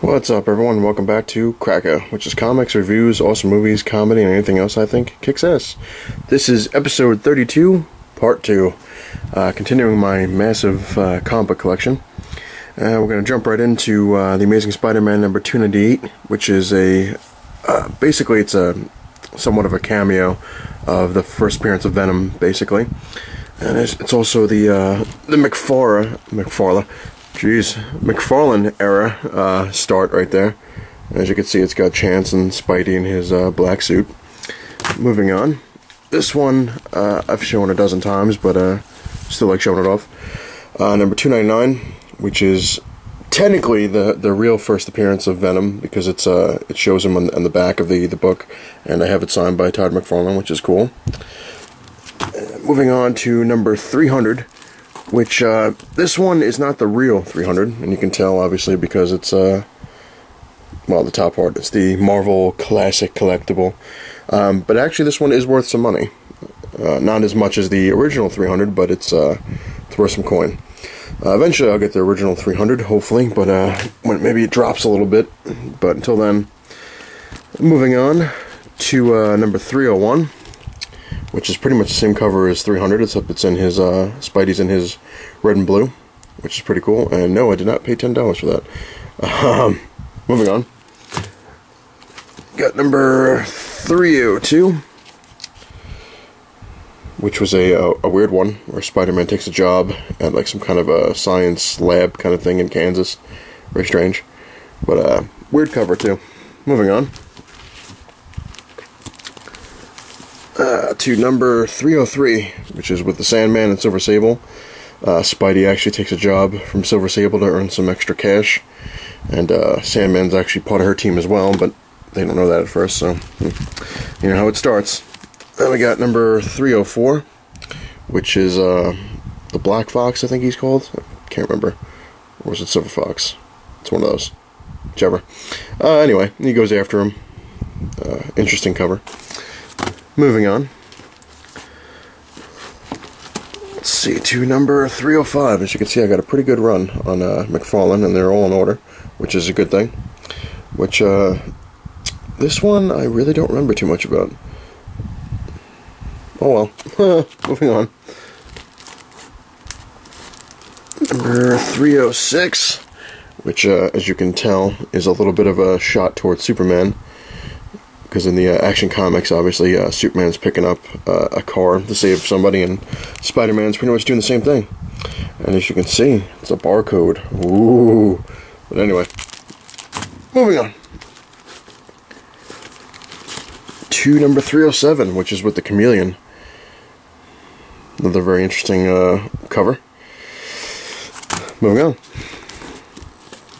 What's up, everyone? Welcome back to Cracka, which is comics, reviews, awesome movies, comedy, and anything else I think kicks ass. This is episode 32, part 2, continuing my massive comic book collection. We're going to jump right into The Amazing Spider-Man number 298, which is basically it's a somewhat of a cameo of the first appearance of Venom, basically. And it's also the McFarlane era start right there. As you can see, it's got Chance and Spidey in his black suit. Moving on. This one I've shown a dozen times, but still like showing it off. Number 299, which is technically the real first appearance of Venom, because it shows him on the back of the book, and I have it signed by Todd McFarlane, which is cool. Moving on to number 300, which this one is not the real 300, and you can tell obviously because it's well, the top part, it's the Marvel Classic Collectible, but actually this one is worth some money. Not as much as the original 300, but it's worth some coin. Eventually I'll get the original 300, hopefully, but when maybe it drops a little bit. But until then, moving on to number 301, which is pretty much the same cover as 300, except it's in his Spidey's in his red and blue, which is pretty cool. And no, I did not pay $10 for that. Moving on, got number 302. Which was a weird one, where Spider-Man takes a job at like some kind of a science lab kind of thing in Kansas. Very strange. But weird cover too. Moving on. To number 303, which is with the Sandman and Silver Sable. Spidey actually takes a job from Silver Sable to earn some extra cash. And Sandman's actually part of her team as well, but they don't know that at first, so you know how it starts. Then we got number 304, which is the Black Fox, I think he's called. I can't remember. Or was it Silver Fox? It's one of those. Whichever. Anyway, he goes after him. Interesting cover. Moving on. Let's see, to number 305. As you can see, I got a pretty good run on McFarlane, and they're all in order, which is a good thing. Which, this one I really don't remember too much about. Oh well. Moving on. Number 306, which, as you can tell, is a little bit of a shot towards Superman. Because in the Action Comics, obviously, Superman's picking up a car to save somebody, and Spider-Man's pretty much doing the same thing. And as you can see, it's a barcode. Ooh. But anyway, moving on. To number 307, which is with the Chameleon. Another very interesting cover. Moving on.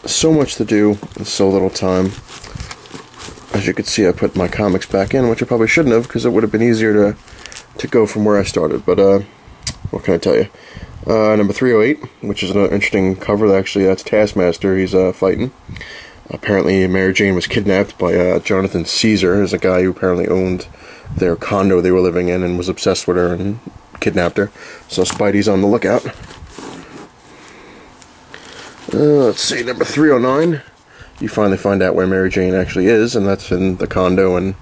So much to do in so little time. As you can see, I put my comics back in, which I probably shouldn't have, because it would have been easier to go from where I started. But what can I tell you? Number 308, which is an interesting cover. Actually, that's Taskmaster. He's fighting. Apparently, Mary Jane was kidnapped by Jonathan Caesar, as a guy who apparently owned their condo they were living in and was obsessed with her and kidnapped her. So Spidey's on the lookout. Let's see, number 309. You finally find out where Mary Jane actually is, and that's in the condo, and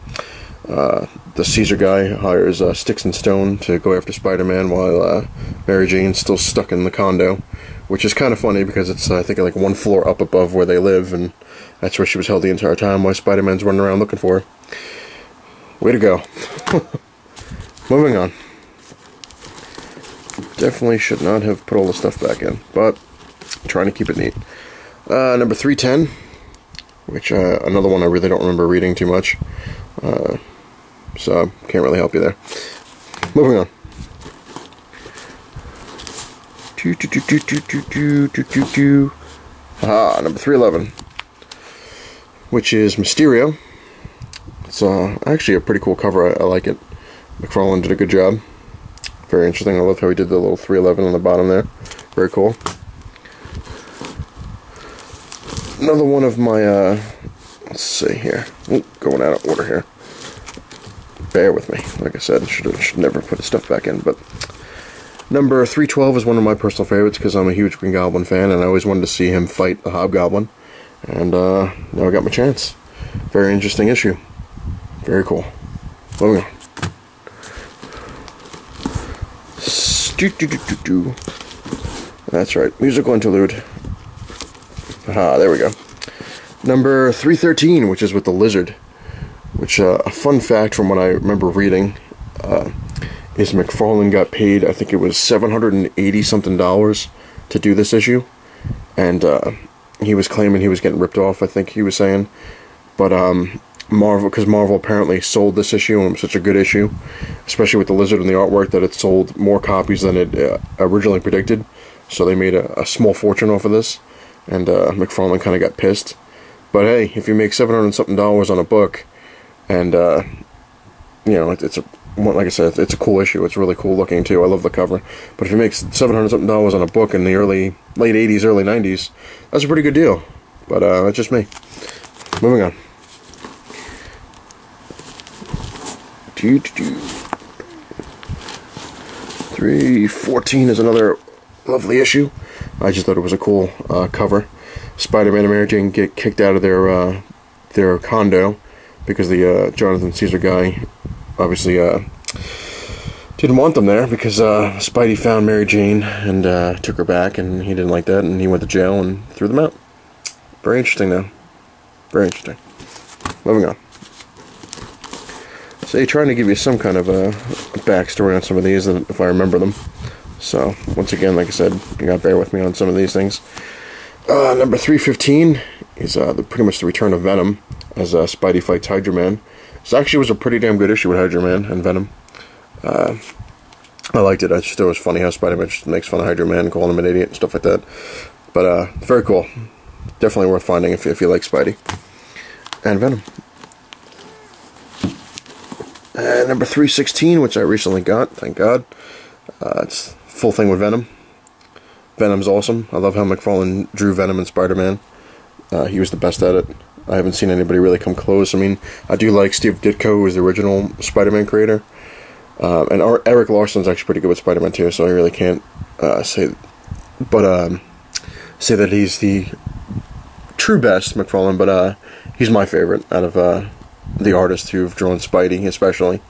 the Caesar guy hires Sticks and Stone to go after Spider-Man while Mary Jane's still stuck in the condo, which is kind of funny because it's, I think, like one floor up above where they live, and that's where she was held the entire time while Spider-Man's running around looking for her. Way to go. Moving on. Definitely should not have put all the stuff back in, but I'm trying to keep it neat. Number 310, which another one I really don't remember reading too much, so can't really help you there. Moving on. Number 311, which is Mysterio. It's actually a pretty cool cover. I like it. McFarlane did a good job. Very interesting. I love how he did the little 311 on the bottom there. Very cool. Another one of my, let's see here. Ooh, going out of order here. Bear with me. Like I said, should never put the stuff back in, but number 312 is one of my personal favorites because I'm a huge Green Goblin fan, and I always wanted to see him fight the Hobgoblin. And now I got my chance. Very interesting issue. Very cool. Moving on. That's right, musical interlude. Aha, there we go. Number 313, which is with the lizard. Which, a fun fact from what I remember reading, is McFarlane got paid, I think it was $780 something to do this issue. And he was claiming he was getting ripped off, I think he was saying. But Marvel apparently sold this issue, and it was such a good issue, especially with the lizard and the artwork, that it sold more copies than it originally predicted. So they made a small fortune off of this, and McFarlane kind of got pissed. But hey, if you make $700 something on a book, and you know, it's a, like I said, it's a cool issue. It's really cool looking too. I love the cover. But if you make $700 something on a book in the late 80s, early 90s, that's a pretty good deal. But that's just me. Moving on. 314 is another lovely issue. I just thought it was a cool cover. Spider-Man and Mary Jane get kicked out of their condo because the Jonathan Caesar guy obviously didn't want them there, because Spidey found Mary Jane and took her back, and he didn't like that, and he went to jail and threw them out. Very interesting, though. Very interesting. Moving on. So, trying to give you some kind of a backstory on some of these, if I remember them. So, once again, like I said, you gotta bear with me on some of these things. Number 315 is pretty much the return of Venom as Spidey fights Hydra Man. This actually was a pretty damn good issue with Hydra Man and Venom. I liked it. I just thought it was funny how Spider-Man just makes fun of Hydra Man, calling him an idiot and stuff like that. But very cool. Definitely worth finding if you like Spidey and Venom. Number 316, which I recently got, thank God. It's full thing with Venom. Venom's awesome. I love how McFarlane drew Venom and Spider-Man. He was the best at it. I haven't seen anybody really come close. I mean, I do like Steve Ditko, who is the original Spider-Man creator. And Eric Larsen's actually pretty good with Spider-Man too, so I really can't say that he's the true best McFarlane, but he's my favorite out of the artists who've drawn Spidey, especially.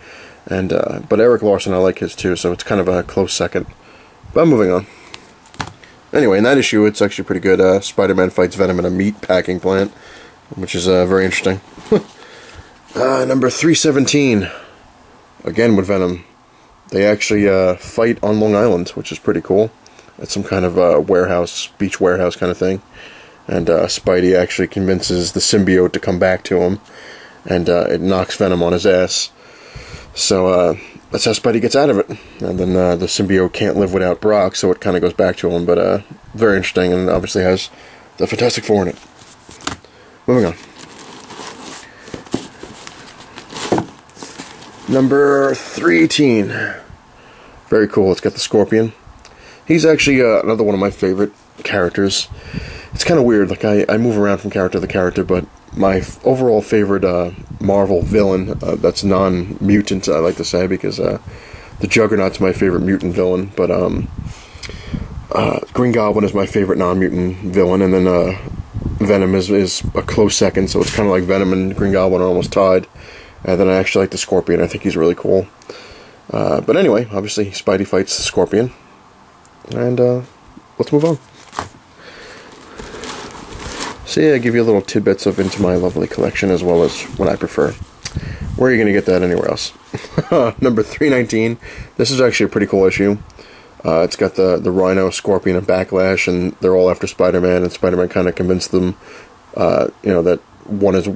And but Eric Larsen, I like his too, so it's kind of a close second. But moving on. Anyway, in that issue, it's actually pretty good. Spider-Man fights Venom in a meat packing plant, which is very interesting. Number 317, again with Venom. They actually fight on Long Island, which is pretty cool. It's some kind of beach warehouse kind of thing. And Spidey actually convinces the symbiote to come back to him, and it knocks Venom on his ass. So that's how Spidey gets out of it. And then the symbiote can't live without Brock, so it kind of goes back to him. But very interesting, and obviously has the Fantastic Four in it. Moving on. Number 318. Very cool. It's got the Scorpion. He's actually another one of my favorite characters. It's kind of weird. Like I move around from character to character, but my overall favorite Marvel villain, that's non-mutant, I like to say, because the Juggernaut's my favorite mutant villain, but Green Goblin is my favorite non-mutant villain, and then Venom is a close second, so it's kind of like Venom and Green Goblin are almost tied. And then I actually like the Scorpion. I think he's really cool. But anyway, obviously Spidey fights the Scorpion, and let's move on. So yeah, I give you a little tidbits of Into My Lovely collection, as well as what I prefer. Where are you going to get that anywhere else? Number 319. This is actually a pretty cool issue. It's got the Rhino, Scorpion, and Backlash, and they're all after Spider-Man, and Spider-Man kind of convinced them, that one is,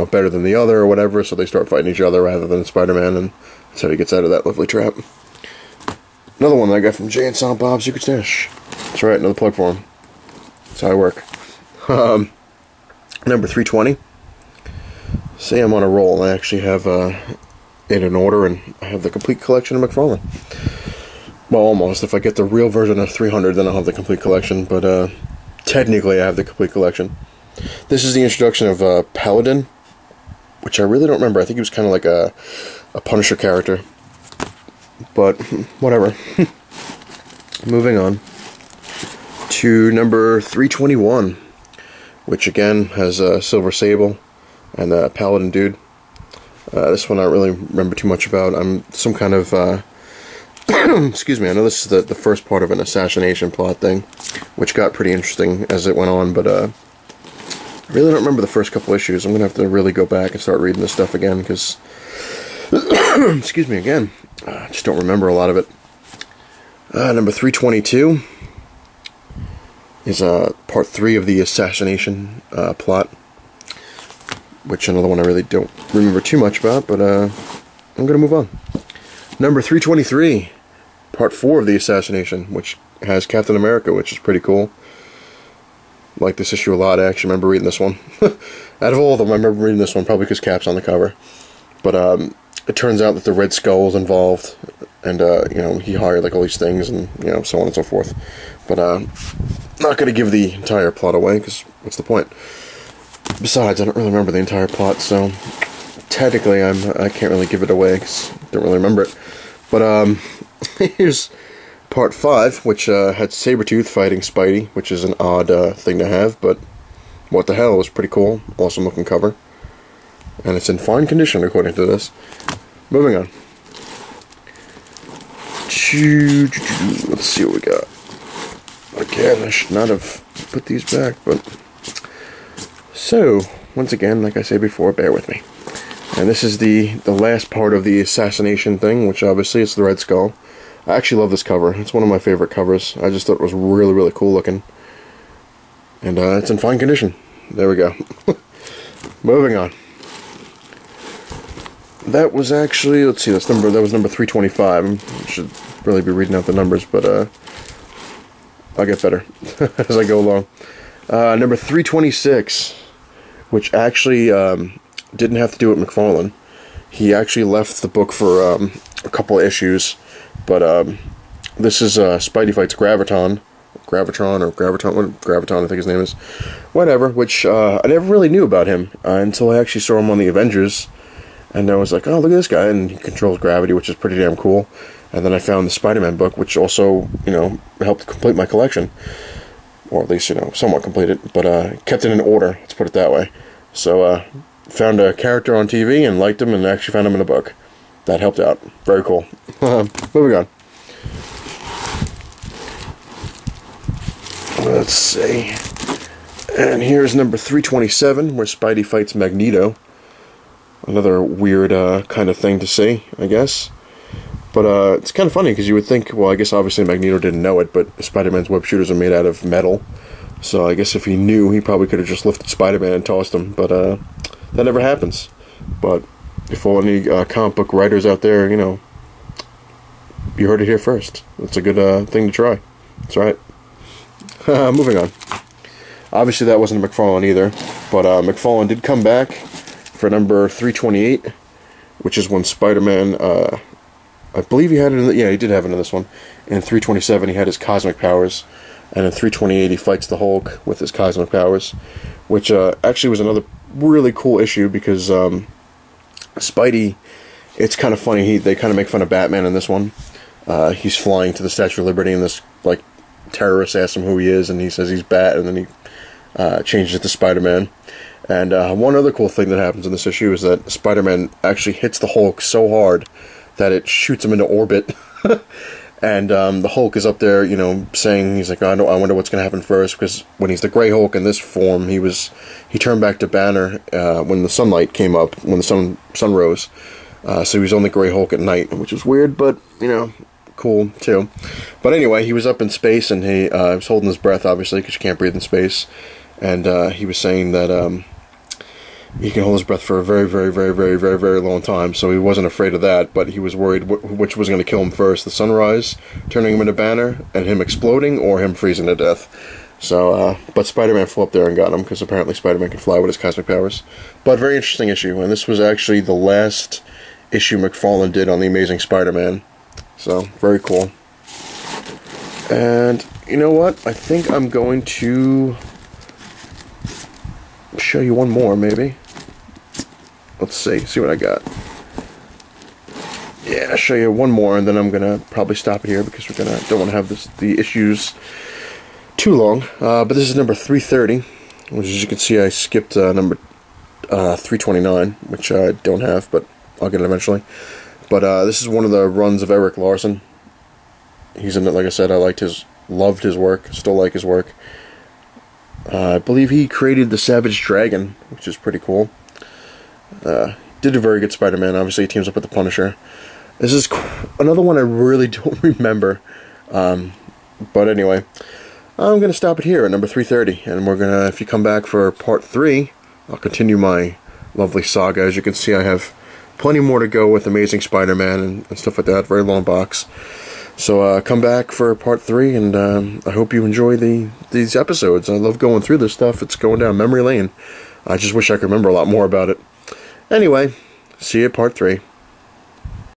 better than the other or whatever, so they start fighting each other rather than Spider-Man, and that's how he gets out of that lovely trap. Another one that I got from Jay and Silent Bob's Secret Stash. That's right, another plug for him. That's how I work. Number 320. Say I'm on a roll. I actually have it in order, and I have the complete collection of McFarlane. Well, almost. If I get the real version of 300, then I'll have the complete collection, but technically I have the complete collection. This is the introduction of Paladin, which I really don't remember. I think he was kind of like a Punisher character, but whatever. Moving on to number 321. which again has a Silver Sable and a Paladin dude. This one I don't really remember too much about. I'm some kind of excuse me, I know this is the first part of an assassination plot thing, which got pretty interesting as it went on, but I really don't remember the first couple issues. I'm going to have to really go back and start reading this stuff again, because, excuse me again, I just don't remember a lot of it. Number 322 is part 3 of the assassination plot, which another one I really don't remember too much about, but I'm going to move on. Number 323, part 4 of the assassination, which has Captain America, which is pretty cool. Like this issue a lot. I actually remember reading this one. Out of all of them, I remember reading this one, probably because Cap's on the cover. But it turns out that the Red Skull was involved, and you know, he hired like all these things, and you know, so on and so forth. But not going to give the entire plot away, because what's the point? Besides, I don't really remember the entire plot, so technically I can't really give it away because I don't really remember it. But here's part 5, which had Sabretooth fighting Spidey, which is an odd thing to have, but what the hell, it was pretty cool. Awesome looking cover. And it's in fine condition according to this. Moving on. Let's see what we got. Again, I should not have put these back, but... So, once again, like I said before, bear with me. And this is the last part of the assassination thing, which obviously is the Red Skull. I actually love this cover. It's one of my favorite covers. I just thought it was really, really cool looking. And it's in fine condition. There we go. Moving on. That was actually, let's see, that was number 325. I should really be reading out the numbers, but I'll get better as I go along. Number 326, which actually didn't have to do with McFarlane. He actually left the book for a couple of issues, but this is Spidey fights Gravitron, I think his name is, whatever, which I never really knew about him until I actually saw him on the Avengers, and I was like, oh, look at this guy, and he controls gravity, which is pretty damn cool. And then I found the Spider-Man book, which also, you know, helped complete my collection, or at least, you know, somewhat complete it, but kept it in order, let's put it that way. So, found a character on TV and liked him, and actually found him in a book. That helped out. Very cool. Moving on. Let's see. And here's number 327, where Spidey fights Magneto. Another weird kind of thing to see, I guess. But it's kind of funny, because you would think, well, I guess obviously Magneto didn't know it, but Spider-Man's web shooters are made out of metal. So I guess if he knew, he probably could have just lifted Spider-Man and tossed him. But that never happens. But if all any comic book writers out there, you know, you heard it here first. It's a good thing to try. That's right. Moving on. Obviously that wasn't McFarlane either, but McFarlane did come back for number 328, which is when Spider-Man, I believe he had it in he did have it in this one. In 327 he had his cosmic powers, and in 328 he fights the Hulk with his cosmic powers, which actually was another really cool issue, because Spidey, it's kind of funny, they kind of make fun of Batman in this one. He's flying to the Statue of Liberty, and this like terrorist asks him who he is, and he says he's Bat, and then he changes it to Spider-Man. And one other cool thing that happens in this issue is that Spider-Man actually hits the Hulk so hard that it shoots him into orbit. And the Hulk is up there, you know, saying, he's like, I wonder what's going to happen first, because when he's the Grey Hulk in this form, he turned back to Banner when the sunlight came up, when the sun rose. So he was only Grey Hulk at night, which is weird, but, you know, cool, too. But anyway, he was up in space, and he was holding his breath, obviously, because you can't breathe in space. And he was saying that he can hold his breath for a very, very, very, very, very, very long time, so he wasn't afraid of that, but he was worried which was going to kill him first, the sunrise, turning him into Banner, and him exploding, or him freezing to death. So, but Spider-Man flew up there and got him, because apparently Spider-Man can fly with his cosmic powers. But very interesting issue, and this was actually the last issue McFarlane did on The Amazing Spider-Man. So, very cool. And, you know what? I think I'm going to show you one more, maybe. Let's see what I got. Yeah, I'll show you one more, and then I'm gonna probably stop it here, because don't want to have the issues too long. But this is number 330, which, as you can see, I skipped number 329, which I don't have, but I'll get it eventually. But this is one of the runs of Erik Larsen. He's in it, like I said. I loved his work, still like his work. I believe he created the Savage Dragon, which is pretty cool. Did a very good Spider-Man. Obviously, he teams up with the Punisher. This is another one I really don't remember. But anyway, I'm going to stop it here at number 330. And we're going to, if you come back for part 3, I'll continue my lovely saga. As you can see, I have plenty more to go with Amazing Spider-Man and stuff like that. Very long box. So come back for part 3, and I hope you enjoy these episodes. I love going through this stuff. It's going down memory lane. I just wish I could remember a lot more about it. Anyway, see you at part 3.